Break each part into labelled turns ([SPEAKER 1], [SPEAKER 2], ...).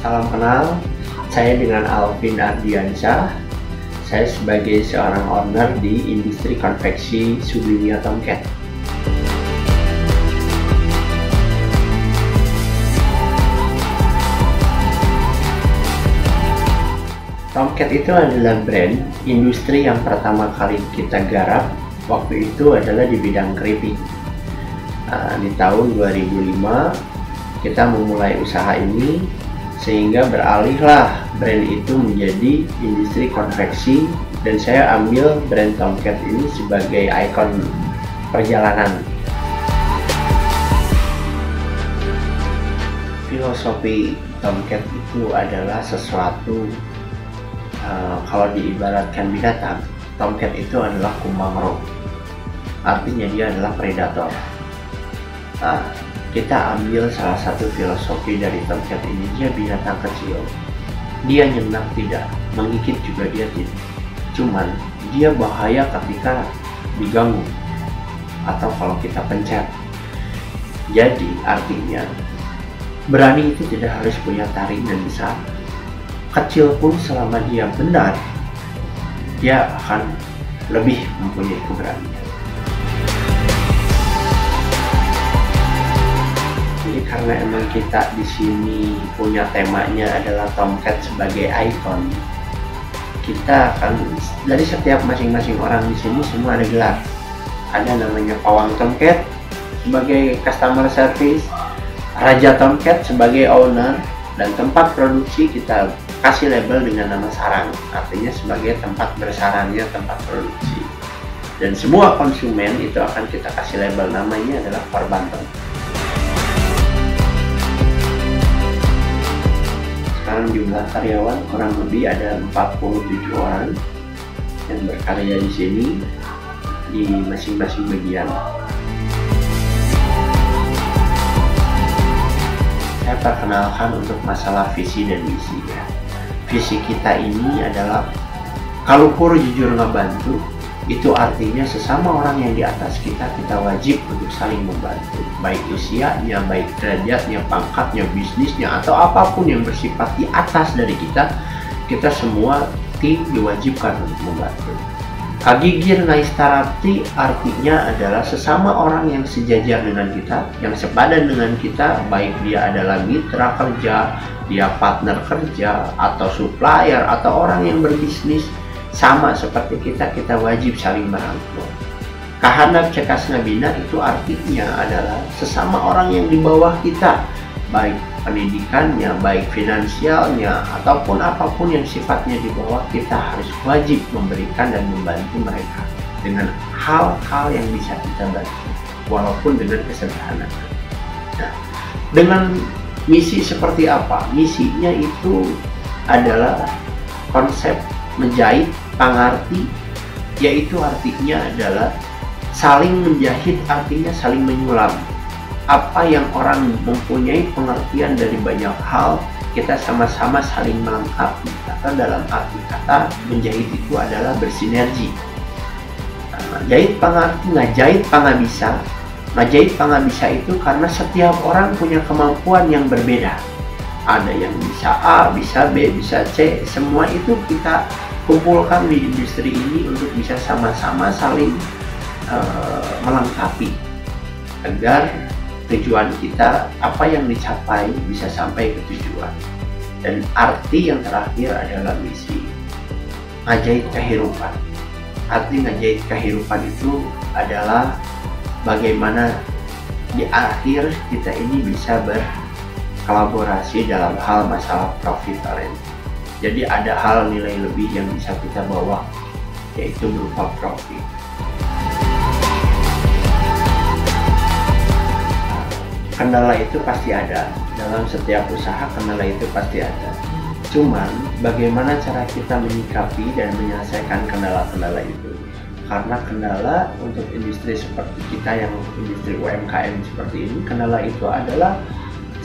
[SPEAKER 1] Salam kenal, saya dengan Alvin Ardiansyah. Saya sebagai seorang owner di industri konveksi Sublinia Tomcat. Tomcat itu adalah brand industri yang pertama kali kita garap waktu itu adalah di bidang keripik. Di tahun 2005 kita memulai usaha ini, sehingga beralihlah brand itu menjadi industri konveksi, dan saya ambil brand Tomcat ini sebagai ikon perjalanan. Filosofi Tomcat itu adalah sesuatu, kalau diibaratkan binatang, Tomcat itu adalah kumbang rock. Artinya dia adalah predator. Kita ambil salah satu filosofi dari Tomcat ini. Dia binatang kecil, dia nyenang tidak, menggigit juga dia tidak. Cuman dia bahaya ketika diganggu atau kalau kita pencet. Jadi artinya berani itu tidak harus punya taring dan besar. Kecil pun selama dia benar, dia akan lebih mempunyai keberanian. Jadi karena emang kita di sini punya temanya adalah Tomcat sebagai ikon, kita akan dari setiap masing-masing orang di sini semua ada gelar. Ada namanya Pawang Tomcat sebagai customer service, Raja Tomcat sebagai owner, dan tempat produksi kita kasih label dengan nama sarang, artinya sebagai tempat bersarangnya tempat produksi. Dan semua konsumen itu akan kita kasih label, namanya adalah korban Tomcat. Sekarang jumlah karyawan kurang lebih ada 47 orang yang berkarya di sini di masing-masing bagian. Saya perkenalkan untuk masalah visi dan misi ya. Visi kita ini adalah kalau pur jujur ngebantu, itu artinya sesama orang yang di atas kita wajib untuk saling membantu, baik usianya, baik derajatnya, pangkatnya, bisnisnya, atau apapun yang bersifat di atas dari kita semua tim diwajibkan untuk membantu. Kagigir ngaistarapti artinya adalah sesama orang yang sejajar dengan kita, yang sepadan dengan kita, baik dia adalah mitra kerja, dia partner kerja, atau supplier, atau orang yang berbisnis sama seperti kita wajib saling merangkul. Kahandap cekas ngabina itu artinya adalah sesama orang yang di bawah kita, baik pendidikannya, baik finansialnya, ataupun apapun yang sifatnya di bawah, kita harus wajib memberikan dan membantu mereka dengan hal-hal yang bisa kita bantu, walaupun dengan kesederhanaan. Nah, dengan misi seperti apa? Misinya itu adalah konsep menjahit pangarti, yaitu artinya adalah saling menjahit, artinya saling menyulam. Apa yang orang mempunyai pengertian dari banyak hal, kita sama-sama saling melengkapi. Atau dalam arti kata menjahit itu adalah bersinergi. Jahit pangarti, ngajahit pangabisa. Ngajahit pangabisa itu karena setiap orang punya kemampuan yang berbeda. Ada yang bisa A, bisa B, bisa C, semua itu kita kumpulkan di industri ini untuk bisa sama-sama saling melengkapi agar tujuan kita, apa yang dicapai, bisa sampai ke tujuan. Dan arti yang terakhir adalah misi, ngajahit kehidupan. Arti ngajahit kehidupan itu adalah bagaimana di akhir kita ini bisa berkolaborasi dalam hal masalah profit oriented. Jadi ada hal nilai lebih yang bisa kita bawa, yaitu berupa profit. Kendala itu pasti ada, dalam setiap usaha kendala itu pasti ada. Cuman bagaimana cara kita menyikapi dan menyelesaikan kendala-kendala itu. Karena kendala untuk industri seperti kita yang industri UMKM seperti ini, kendala itu adalah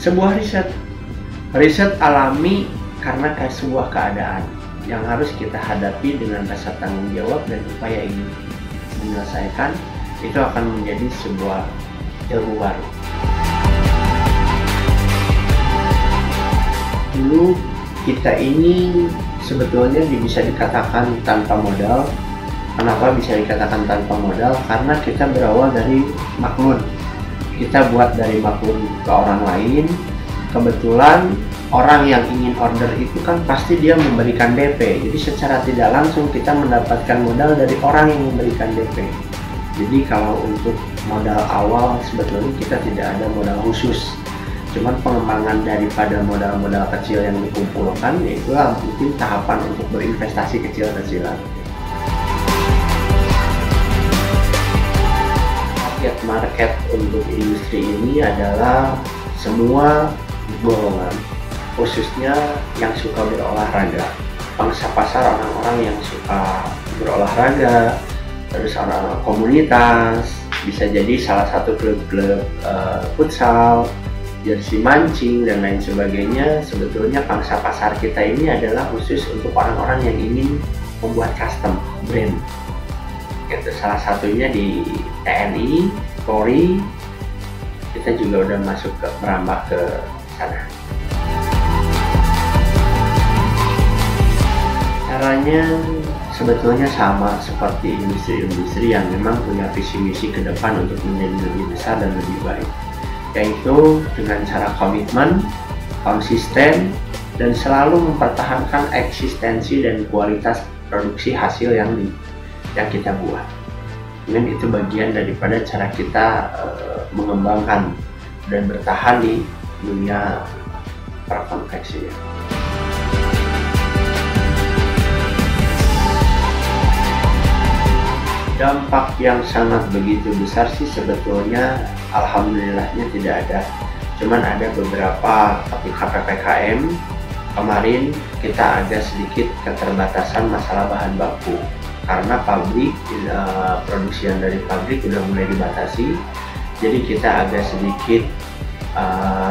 [SPEAKER 1] sebuah riset alami, karena sebuah keadaan yang harus kita hadapi dengan rasa tanggung jawab dan upaya ingin menyelesaikan, itu akan menjadi sebuah ilmu baru. dulu kita ini sebetulnya bisa dikatakan tanpa modal. Kenapa bisa dikatakan tanpa modal? Karena kita berawal dari maklun. Kita buat dari maklun ke orang lain. Kebetulan orang yang ingin order itu kan pasti dia memberikan DP. Jadi secara tidak langsung kita mendapatkan modal dari orang yang memberikan DP. Jadi kalau untuk modal awal sebetulnya kita tidak ada modal khusus. Cuman pengembangan daripada modal-modal kecil yang dikumpulkan, yaitulah mungkin tahapan untuk berinvestasi kecil-kecilan. Target market untuk industri ini adalah semua golongan, khususnya yang suka berolahraga. Pangsa pasar orang-orang yang suka berolahraga, terus orang-orang komunitas, bisa jadi salah satu klub-klub futsal, jersey mancing dan lain sebagainya. Sebetulnya pangsa pasar kita ini adalah khusus untuk orang-orang yang ingin membuat custom brand. Itu salah satunya di TNI, Polri, kita juga udah masuk ke merambah ke sana. Caranya sebetulnya sama seperti industri-industri yang memang punya visi misi ke depan untuk menjadi lebih besar dan lebih baik, yaitu dengan cara komitmen, konsisten, dan selalu mempertahankan eksistensi dan kualitas produksi hasil yang kita buat. Dan itu bagian daripada cara kita mengembangkan dan bertahan di dunia prakonveksi. Dampak yang sangat begitu besar sih sebetulnya alhamdulillahnya tidak ada. Cuman ada beberapa ketika PPKM kemarin kita ada sedikit keterbatasan masalah bahan baku. Karena pabrik, produksian dari pabrik udah mulai dibatasi, jadi kita agak sedikit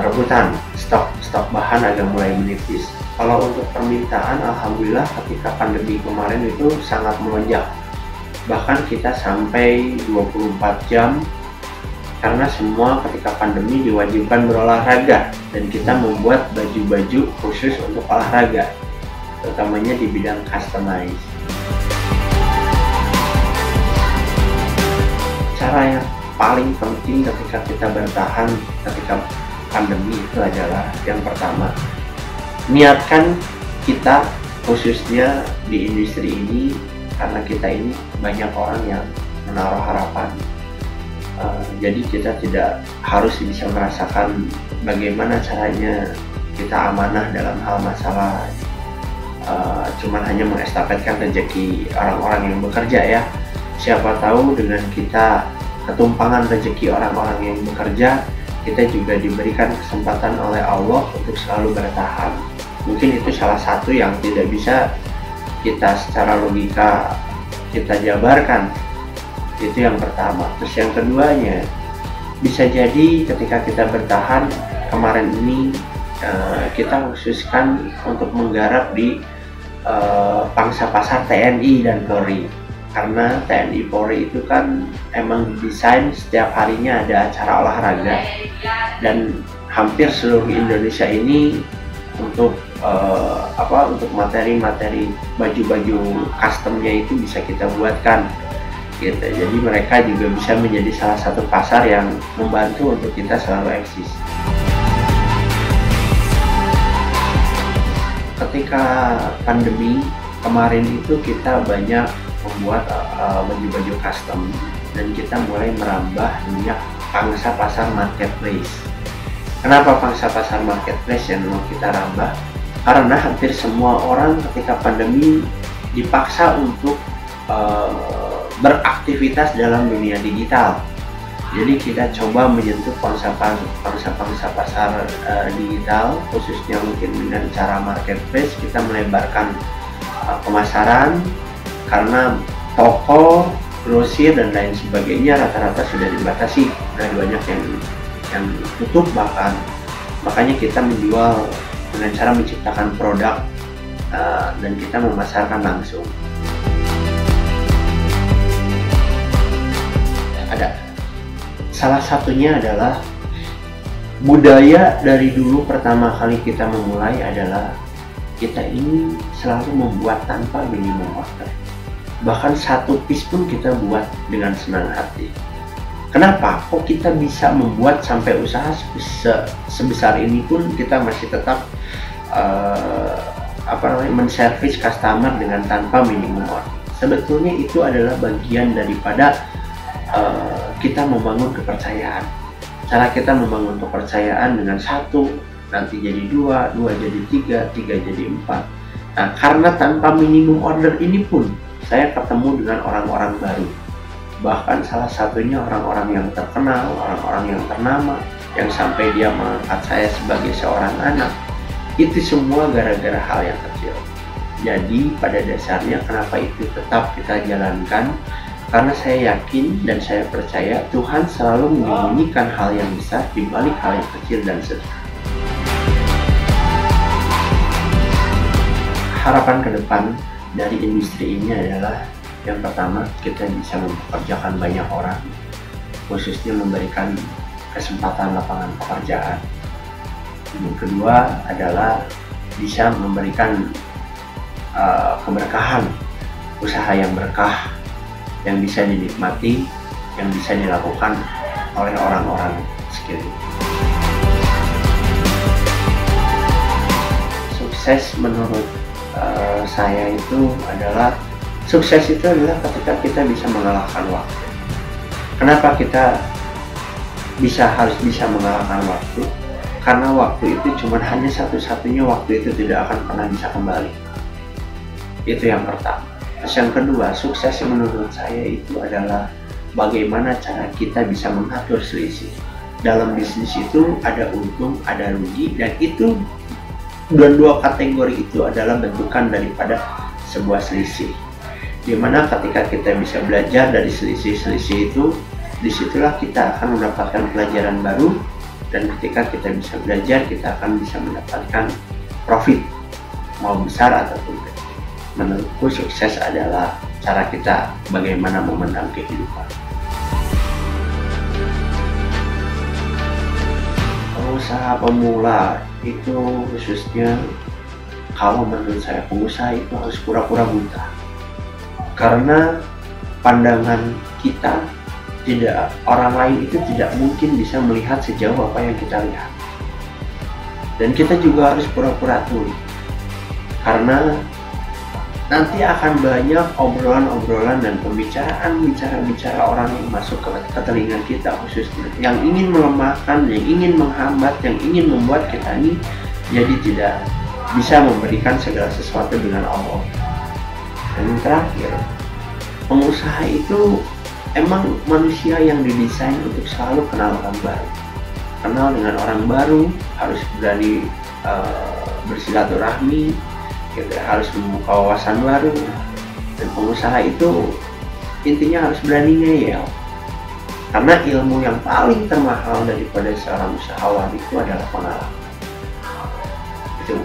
[SPEAKER 1] rebutan, stok bahan agak mulai menipis. Kalau untuk permintaan, alhamdulillah ketika pandemi kemarin itu sangat melonjak, bahkan kita sampai 24 jam, karena semua ketika pandemi diwajibkan berolahraga, dan kita membuat baju-baju khusus untuk olahraga, terutamanya di bidang customize. Cara yang paling penting ketika kita bertahan ketika pandemi itu adalah yang pertama, niatkan kita khususnya di industri ini, karena kita ini banyak orang yang menaruh harapan. Jadi kita tidak harus bisa merasakan bagaimana caranya kita amanah dalam hal masalah cuman hanya mengestafetkan rezeki orang-orang yang bekerja ya. Siapa tahu dengan kita ketumpangan rezeki orang-orang yang bekerja, kita juga diberikan kesempatan oleh Allah untuk selalu bertahan. Mungkin itu salah satu yang tidak bisa kita secara logika kita jabarkan. Itu yang pertama. Terus yang keduanya, bisa jadi ketika kita bertahan kemarin ini kita khususkan untuk menggarap di pangsa pasar TNI dan Polri. Karena TNI Polri itu kan emang desain setiap harinya ada acara olahraga, dan hampir seluruh Indonesia ini untuk untuk materi-materi baju-baju customnya itu bisa kita buatkan gitu. Jadi mereka juga bisa menjadi salah satu pasar yang membantu untuk kita selalu eksis. Ketika pandemi kemarin itu kita banyak membuat baju-baju custom, dan kita mulai merambah dunia pangsa pasar marketplace. Kenapa pangsa pasar marketplace yang mau kita rambah? Karena hampir semua orang ketika pandemi dipaksa untuk beraktivitas dalam dunia digital. Jadi kita coba menyentuh pangsa pasar digital, khususnya mungkin dengan cara marketplace. Kita melebarkan pemasaran, karena toko, grosir dan lain sebagainya rata-rata sudah dibatasi, sudah banyak yang tutup bahkan. Makanya kita menjual dengan cara menciptakan produk dan kita memasarkan langsung. Ada salah satunya adalah budaya dari dulu pertama kali kita memulai adalah kita ini selalu membuat tanpa minimum order. Bahkan satu piece pun kita buat dengan senang hati. Kenapa? Kok kita bisa membuat sampai usaha sebesar ini pun kita masih tetap menservis customer dengan tanpa minimum order. Sebetulnya itu adalah bagian daripada kita membangun kepercayaan. Cara kita membangun kepercayaan dengan satu nanti jadi dua jadi tiga jadi empat. Nah, karena tanpa minimum order ini pun saya ketemu dengan orang-orang baru. Bahkan salah satunya orang-orang yang terkenal, orang-orang yang ternama, yang sampai dia mengangkat saya sebagai seorang anak. Itu semua gara-gara hal yang kecil. Jadi pada dasarnya kenapa itu tetap kita jalankan? Karena saya yakin dan saya percaya Tuhan selalu menyembunyikan hal yang besar di balik hal yang kecil dan sederhana. Harapan ke depan dari industri ini adalah yang pertama, kita bisa mempekerjakan banyak orang, khususnya memberikan kesempatan lapangan pekerjaan. Yang kedua adalah bisa memberikan keberkahan, usaha yang berkah, yang bisa dinikmati, yang bisa dilakukan oleh orang-orang sekeliling. Sukses menurut saya itu adalah sukses itu adalah ketika kita bisa mengalahkan waktu. Kenapa kita harus bisa mengalahkan waktu? Karena waktu itu cuma hanya satu-satunya waktu itu tidak akan pernah bisa kembali. Itu yang pertama. Terus yang kedua, sukses menurut saya itu adalah bagaimana cara kita bisa mengatur selisih. Dalam bisnis itu ada untung, ada rugi, dan itu dua kategori itu adalah bentukan daripada sebuah selisih. Dimana ketika kita bisa belajar dari selisih-selisih itu, disitulah kita akan mendapatkan pelajaran baru, dan ketika kita bisa belajar, kita akan bisa mendapatkan profit, mau besar ataupun kecil. Menurutku sukses adalah cara kita bagaimana memandang kehidupan. Pengusaha pemula itu khususnya, kalau menurut saya pengusaha itu harus pura-pura buta. Karena pandangan kita orang lain itu tidak mungkin bisa melihat sejauh apa yang kita lihat. Dan kita juga harus pura-pura tuli. Karena nanti akan banyak obrolan-obrolan dan bicara orang yang masuk ke telinga kita, khususnya yang ingin melemahkan, yang ingin menghambat, yang ingin membuat kita ini jadi tidak bisa memberikan segala sesuatu dengan Allah. Dan yang terakhir, pengusaha itu emang manusia yang didesain untuk selalu kenal orang baru. Kenal dengan orang baru, harus berani bersilaturahmi, kita harus membuka wawasan baru. Dan pengusaha itu intinya harus berani ngeyel. Karena ilmu yang paling termahal daripada seorang usahawan itu adalah pengalaman. Itu